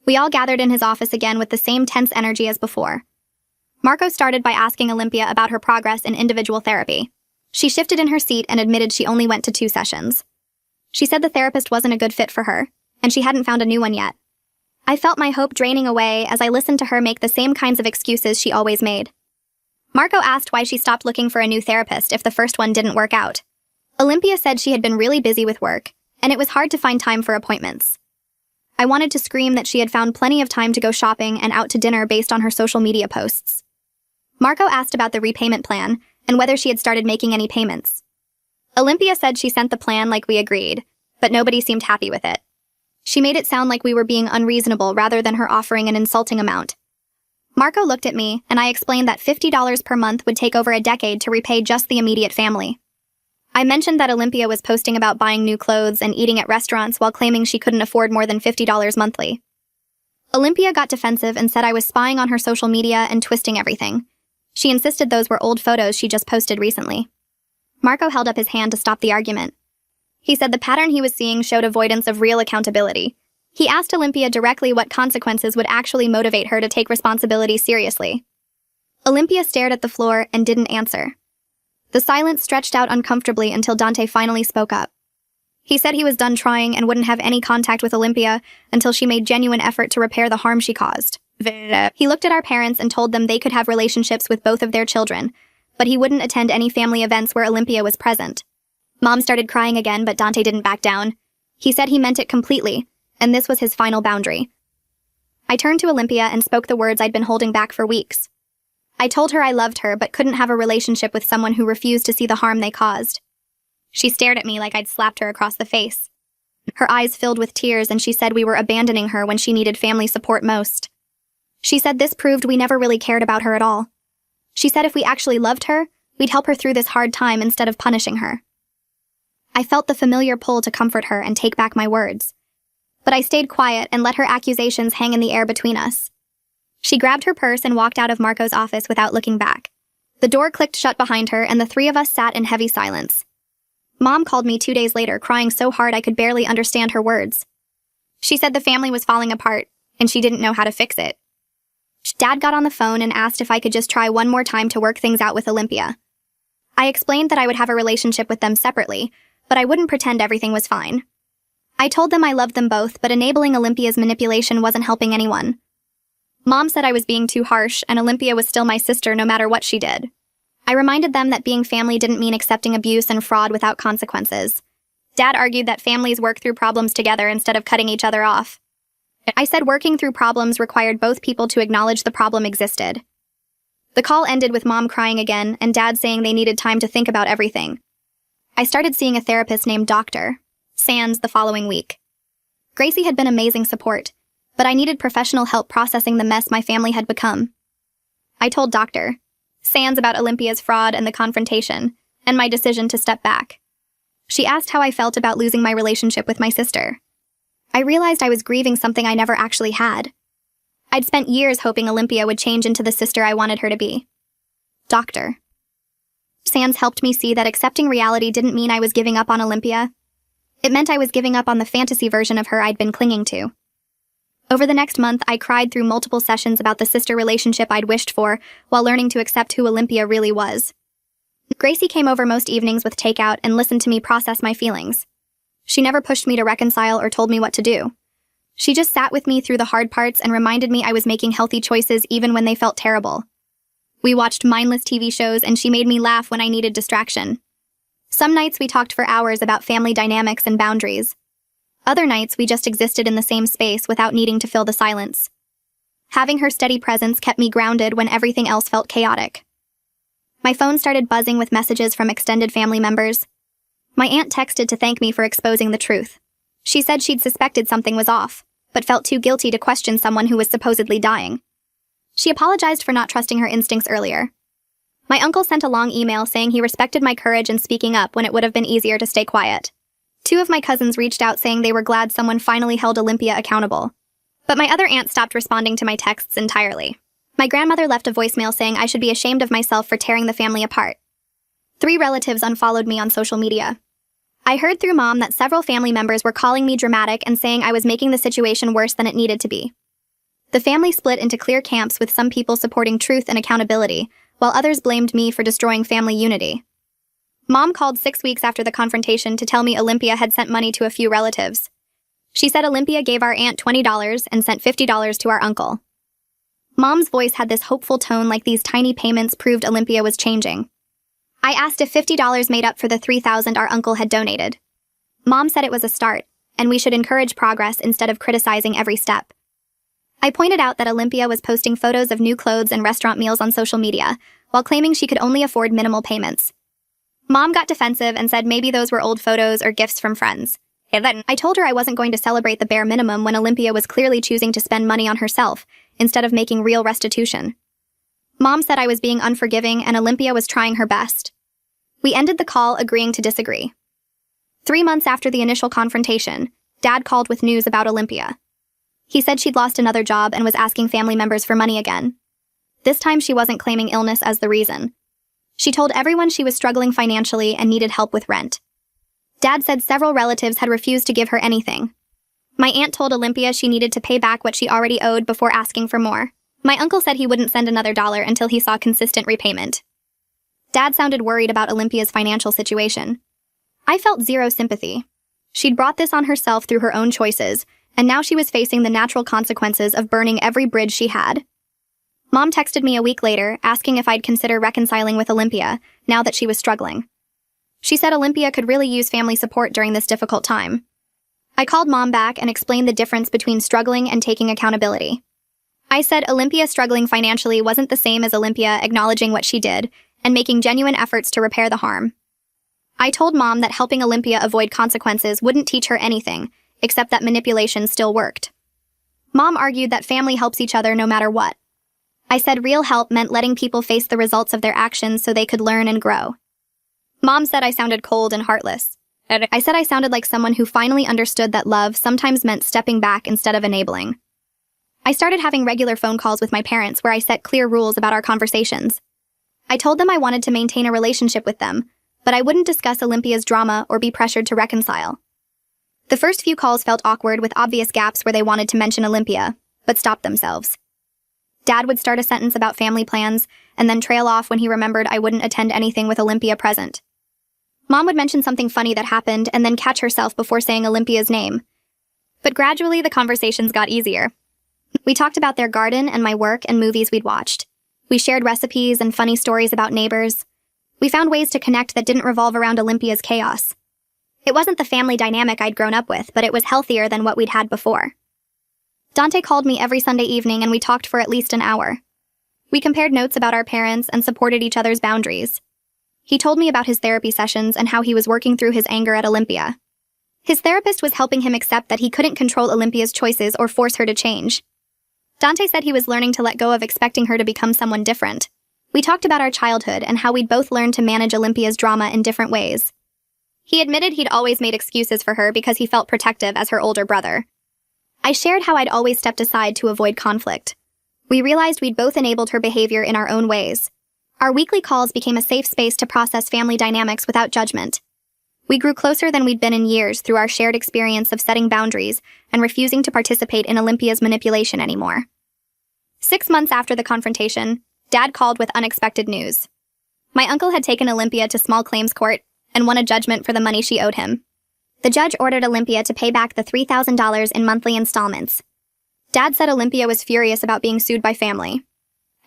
We all gathered in his office again with the same tense energy as before. Marco started by asking Olympia about her progress in individual therapy. She shifted in her seat and admitted she only went to 2 sessions. She said the therapist wasn't a good fit for her, and she hadn't found a new one yet. I felt my hope draining away as I listened to her make the same kinds of excuses she always made. Marco asked why she stopped looking for a new therapist if the first one didn't work out. Olympia said she had been really busy with work, and it was hard to find time for appointments. I wanted to scream that she had found plenty of time to go shopping and out to dinner based on her social media posts. Marco asked about the repayment plan and whether she had started making any payments. Olympia said she sent the plan like we agreed, but nobody seemed happy with it. She made it sound like we were being unreasonable rather than her offering an insulting amount. Marco looked at me, and I explained that $50 per month would take over a decade to repay just the immediate family. I mentioned that Olympia was posting about buying new clothes and eating at restaurants while claiming she couldn't afford more than $50 monthly. Olympia got defensive and said I was spying on her social media and twisting everything. She insisted those were old photos she just posted recently. Marco held up his hand to stop the argument. He said the pattern he was seeing showed avoidance of real accountability. He asked Olympia directly what consequences would actually motivate her to take responsibility seriously. Olympia stared at the floor and didn't answer. The silence stretched out uncomfortably until Dante finally spoke up. He said he was done trying and wouldn't have any contact with Olympia until she made genuine effort to repair the harm she caused. He looked at our parents and told them they could have relationships with both of their children, but he wouldn't attend any family events where Olympia was present. Mom started crying again, but Dante didn't back down. He said he meant it completely, and this was his final boundary. I turned to Olympia and spoke the words I'd been holding back for weeks. I told her I loved her but couldn't have a relationship with someone who refused to see the harm they caused. She stared at me like I'd slapped her across the face. Her eyes filled with tears, and she said we were abandoning her when she needed family support most. She said this proved we never really cared about her at all. She said if we actually loved her, we'd help her through this hard time instead of punishing her. I felt the familiar pull to comfort her and take back my words. But I stayed quiet and let her accusations hang in the air between us. She grabbed her purse and walked out of Marco's office without looking back. The door clicked shut behind her, and the 3 of us sat in heavy silence. Mom called me 2 days later, crying so hard I could barely understand her words. She said the family was falling apart, and she didn't know how to fix it. Dad got on the phone and asked if I could just try one more time to work things out with Olympia. I explained that I would have a relationship with them separately, but I wouldn't pretend everything was fine. I told them I loved them both, but enabling Olympia's manipulation wasn't helping anyone. Mom said I was being too harsh, and Olympia was still my sister no matter what she did. I reminded them that being family didn't mean accepting abuse and fraud without consequences. Dad argued that families work through problems together instead of cutting each other off. I said working through problems required both people to acknowledge the problem existed. The call ended with Mom crying again and Dad saying they needed time to think about everything. I started seeing a therapist named Dr. Sands the following week. Gracie had been amazing support, but I needed professional help processing the mess my family had become. I told Dr. Sands about Olympia's fraud and the confrontation, and my decision to step back. She asked how I felt about losing my relationship with my sister. I realized I was grieving something I never actually had. I'd spent years hoping Olympia would change into the sister I wanted her to be. Dr. Sands helped me see that accepting reality didn't mean I was giving up on Olympia. It meant I was giving up on the fantasy version of her I'd been clinging to. Over the next month, I cried through multiple sessions about the sister relationship I'd wished for, while learning to accept who Olympia really was. Gracie came over most evenings with takeout and listened to me process my feelings. She never pushed me to reconcile or told me what to do. She just sat with me through the hard parts and reminded me I was making healthy choices even when they felt terrible. We watched mindless TV shows and she made me laugh when I needed distraction. Some nights we talked for hours about family dynamics and boundaries. Other nights we just existed in the same space without needing to fill the silence. Having her steady presence kept me grounded when everything else felt chaotic. My phone started buzzing with messages from extended family members. My aunt texted to thank me for exposing the truth. She said she'd suspected something was off, but felt too guilty to question someone who was supposedly dying. She apologized for not trusting her instincts earlier. My uncle sent a long email saying he respected my courage in speaking up when it would have been easier to stay quiet. 2 of my cousins reached out saying they were glad someone finally held Olympia accountable. But my other aunt stopped responding to my texts entirely. My grandmother left a voicemail saying I should be ashamed of myself for tearing the family apart. 3 relatives unfollowed me on social media. I heard through Mom that several family members were calling me dramatic and saying I was making the situation worse than it needed to be. The family split into clear camps, with some people supporting truth and accountability, while others blamed me for destroying family unity. Mom called 6 weeks after the confrontation to tell me Olympia had sent money to a few relatives. She said Olympia gave our aunt $20 and sent $50 to our uncle. Mom's voice had this hopeful tone, like these tiny payments proved Olympia was changing. I asked if $50 made up for the $3,000 our uncle had donated. Mom said it was a start, and we should encourage progress instead of criticizing every step. I pointed out that Olympia was posting photos of new clothes and restaurant meals on social media, while claiming she could only afford minimal payments. Mom got defensive and said maybe those were old photos or gifts from friends. I told her I wasn't going to celebrate the bare minimum when Olympia was clearly choosing to spend money on herself, instead of making real restitution. Mom said I was being unforgiving and Olympia was trying her best. We ended the call agreeing to disagree. 3 months after the initial confrontation, Dad called with news about Olympia. He said she'd lost another job and was asking family members for money again. This time she wasn't claiming illness as the reason. She told everyone she was struggling financially and needed help with rent. Dad said several relatives had refused to give her anything. My aunt told Olympia she needed to pay back what she already owed before asking for more. My uncle said he wouldn't send another dollar until he saw consistent repayment. Dad sounded worried about Olympia's financial situation. I felt zero sympathy. She'd brought this on herself through her own choices, and now she was facing the natural consequences of burning every bridge she had. Mom texted me a week later, asking if I'd consider reconciling with Olympia, now that she was struggling. She said Olympia could really use family support during this difficult time. I called Mom back and explained the difference between struggling and taking accountability. I said Olympia struggling financially wasn't the same as Olympia acknowledging what she did and making genuine efforts to repair the harm. I told Mom that helping Olympia avoid consequences wouldn't teach her anything, except that manipulation still worked. Mom argued that family helps each other no matter what. I said real help meant letting people face the results of their actions so they could learn and grow. Mom said I sounded cold and heartless. I said I sounded like someone who finally understood that love sometimes meant stepping back instead of enabling. I started having regular phone calls with my parents where I set clear rules about our conversations. I told them I wanted to maintain a relationship with them, but I wouldn't discuss Olympia's drama or be pressured to reconcile. The first few calls felt awkward with obvious gaps where they wanted to mention Olympia, but stopped themselves. Dad would start a sentence about family plans and then trail off when he remembered I wouldn't attend anything with Olympia present. Mom would mention something funny that happened and then catch herself before saying Olympia's name. But gradually the conversations got easier. We talked about their garden and my work and movies we'd watched. We shared recipes and funny stories about neighbors. We found ways to connect that didn't revolve around Olympia's chaos. It wasn't the family dynamic I'd grown up with, but it was healthier than what we'd had before. Dante called me every Sunday evening and we talked for at least an hour. We compared notes about our parents and supported each other's boundaries. He told me about his therapy sessions and how he was working through his anger at Olympia. His therapist was helping him accept that he couldn't control Olympia's choices or force her to change. Dante said he was learning to let go of expecting her to become someone different. We talked about our childhood and how we'd both learned to manage Olympia's drama in different ways. He admitted he'd always made excuses for her because he felt protective as her older brother. I shared how I'd always stepped aside to avoid conflict. We realized we'd both enabled her behavior in our own ways. Our weekly calls became a safe space to process family dynamics without judgment. We grew closer than we'd been in years through our shared experience of setting boundaries and refusing to participate in Olympia's manipulation anymore. 6 months after the confrontation, Dad called with unexpected news. My uncle had taken Olympia to small claims court and won a judgment for the money she owed him. The judge ordered Olympia to pay back the $3,000 in monthly installments. Dad said Olympia was furious about being sued by family.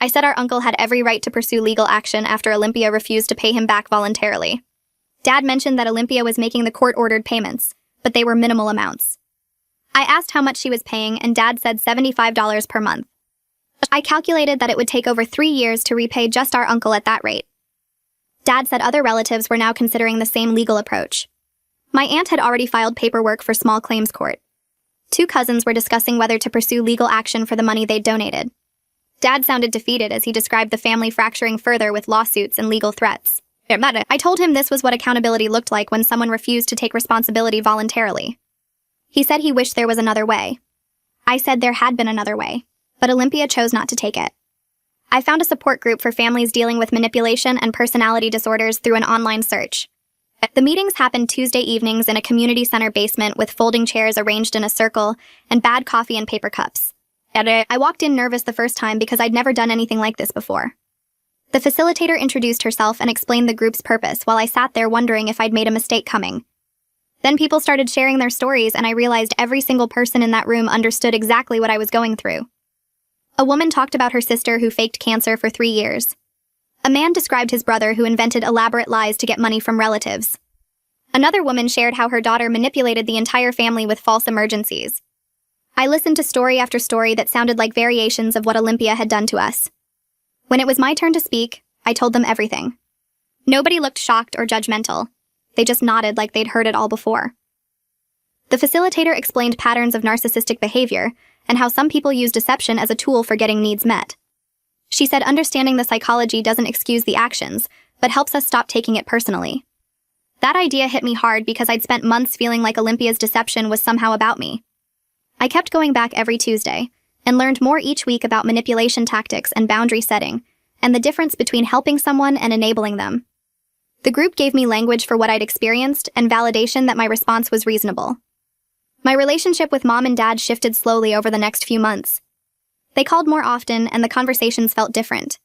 I said our uncle had every right to pursue legal action after Olympia refused to pay him back voluntarily. Dad mentioned that Olympia was making the court-ordered payments, but they were minimal amounts. I asked how much she was paying, and Dad said $75 per month. I calculated that it would take over 3 years to repay just our uncle at that rate. Dad said other relatives were now considering the same legal approach. My aunt had already filed paperwork for small claims court. 2 cousins were discussing whether to pursue legal action for the money they'd donated. Dad sounded defeated as he described the family fracturing further with lawsuits and legal threats. I told him this was what accountability looked like when someone refused to take responsibility voluntarily. He said he wished there was another way. I said there had been another way, but Olympia chose not to take it. I found a support group for families dealing with manipulation and personality disorders through an online search. The meetings happened Tuesday evenings in a community center basement with folding chairs arranged in a circle and bad coffee and paper cups. I walked in nervous the first time because I'd never done anything like this before. The facilitator introduced herself and explained the group's purpose while I sat there wondering if I'd made a mistake coming. Then people started sharing their stories and I realized every single person in that room understood exactly what I was going through. A woman talked about her sister who faked cancer for 3 years. A man described his brother who invented elaborate lies to get money from relatives. Another woman shared how her daughter manipulated the entire family with false emergencies. I listened to story after story that sounded like variations of what Olympia had done to us. When it was my turn to speak, I told them everything. Nobody looked shocked or judgmental. They just nodded like they'd heard it all before. The facilitator explained patterns of narcissistic behavior and how some people use deception as a tool for getting needs met. She said understanding the psychology doesn't excuse the actions, but helps us stop taking it personally. That idea hit me hard because I'd spent months feeling like Olympia's deception was somehow about me. I kept going back every Tuesday and learned more each week about manipulation tactics and boundary setting, and the difference between helping someone and enabling them. The group gave me language for what I'd experienced and validation that my response was reasonable. My relationship with Mom and Dad shifted slowly over the next few months. They called more often and the conversations felt different.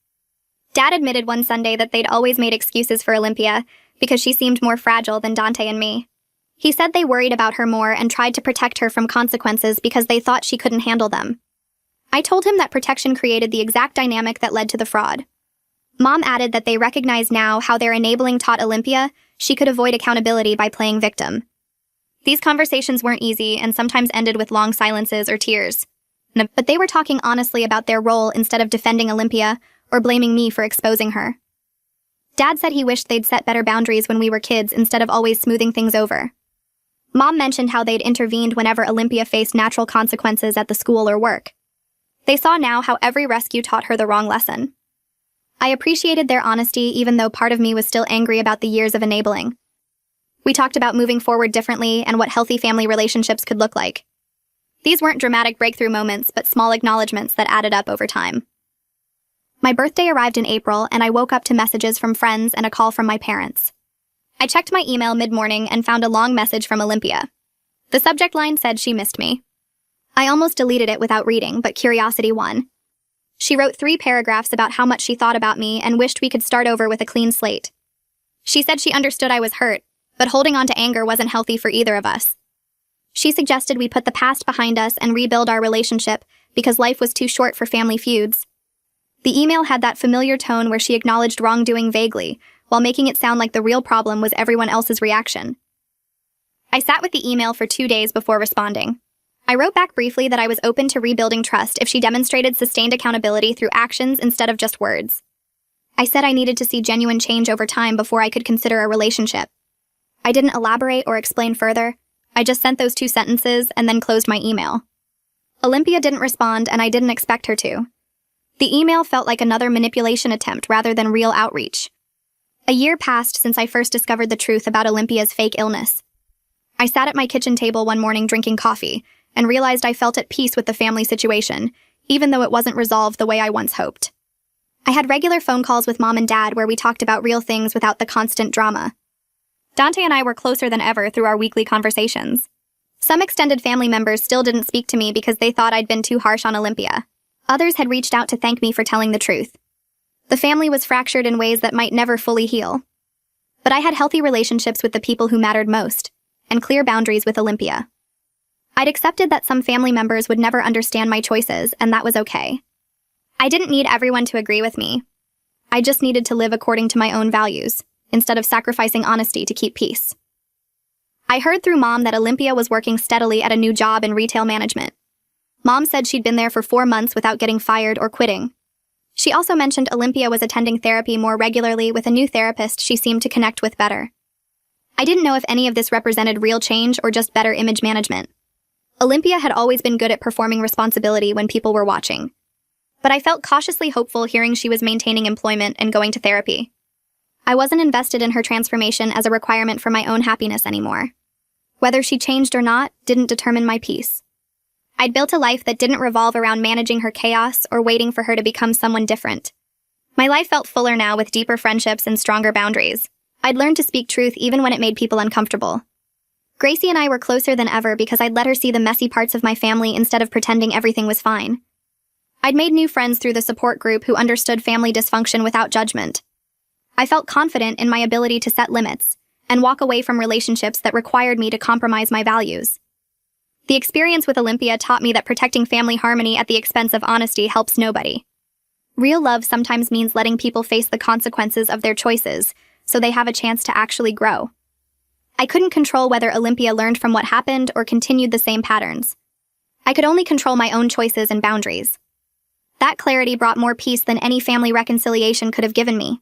Dad admitted one Sunday that they'd always made excuses for Olympia because she seemed more fragile than Dante and me. He said they worried about her more and tried to protect her from consequences because they thought she couldn't handle them. I told him that protection created the exact dynamic that led to the fraud. Mom added that they recognize now how their enabling taught Olympia she could avoid accountability by playing victim. These conversations weren't easy and sometimes ended with long silences or tears. But they were talking honestly about their role instead of defending Olympia or blaming me for exposing her. Dad said he wished they'd set better boundaries when we were kids instead of always smoothing things over. Mom mentioned how they'd intervened whenever Olympia faced natural consequences at the school or work. They saw now how every rescue taught her the wrong lesson. I appreciated their honesty even though part of me was still angry about the years of enabling. We talked about moving forward differently and what healthy family relationships could look like. These weren't dramatic breakthrough moments, but small acknowledgments that added up over time. My birthday arrived in April, and I woke up to messages from friends and a call from my parents. I checked my email mid-morning and found a long message from Olympia. The subject line said she missed me. I almost deleted it without reading, but curiosity won. She wrote 3 paragraphs about how much she thought about me and wished we could start over with a clean slate. She said she understood I was hurt, but holding on to anger wasn't healthy for either of us. She suggested we put the past behind us and rebuild our relationship because life was too short for family feuds. The email had that familiar tone where she acknowledged wrongdoing vaguely, while making it sound like the real problem was everyone else's reaction. I sat with the email for 2 days before responding. I wrote back briefly that I was open to rebuilding trust if she demonstrated sustained accountability through actions instead of just words. I said I needed to see genuine change over time before I could consider a relationship. I didn't elaborate or explain further. I just sent those 2 sentences and then closed my email. Olympia didn't respond, and I didn't expect her to. The email felt like another manipulation attempt rather than real outreach. A year passed since I first discovered the truth about Olympia's fake illness. I sat at my kitchen table one morning drinking coffee, and realized I felt at peace with the family situation, even though it wasn't resolved the way I once hoped. I had regular phone calls with Mom and Dad where we talked about real things without the constant drama. Dante and I were closer than ever through our weekly conversations. Some extended family members still didn't speak to me because they thought I'd been too harsh on Olympia. Others had reached out to thank me for telling the truth. The family was fractured in ways that might never fully heal. But I had healthy relationships with the people who mattered most, and clear boundaries with Olympia. I'd accepted that some family members would never understand my choices, and that was okay. I didn't need everyone to agree with me. I just needed to live according to my own values, instead of sacrificing honesty to keep peace. I heard through Mom that Olympia was working steadily at a new job in retail management. Mom said she'd been there for 4 months without getting fired or quitting. She also mentioned Olympia was attending therapy more regularly with a new therapist she seemed to connect with better. I didn't know if any of this represented real change or just better image management. Olympia had always been good at performing responsibility when people were watching. But I felt cautiously hopeful hearing she was maintaining employment and going to therapy. I wasn't invested in her transformation as a requirement for my own happiness anymore. Whether she changed or not didn't determine my peace. I'd built a life that didn't revolve around managing her chaos or waiting for her to become someone different. My life felt fuller now with deeper friendships and stronger boundaries. I'd learned to speak truth even when it made people uncomfortable. Gracie and I were closer than ever because I'd let her see the messy parts of my family instead of pretending everything was fine. I'd made new friends through the support group who understood family dysfunction without judgment. I felt confident in my ability to set limits and walk away from relationships that required me to compromise my values. The experience with Olympia taught me that protecting family harmony at the expense of honesty helps nobody. Real love sometimes means letting people face the consequences of their choices so they have a chance to actually grow. I couldn't control whether Olympia learned from what happened or continued the same patterns. I could only control my own choices and boundaries. That clarity brought more peace than any family reconciliation could have given me.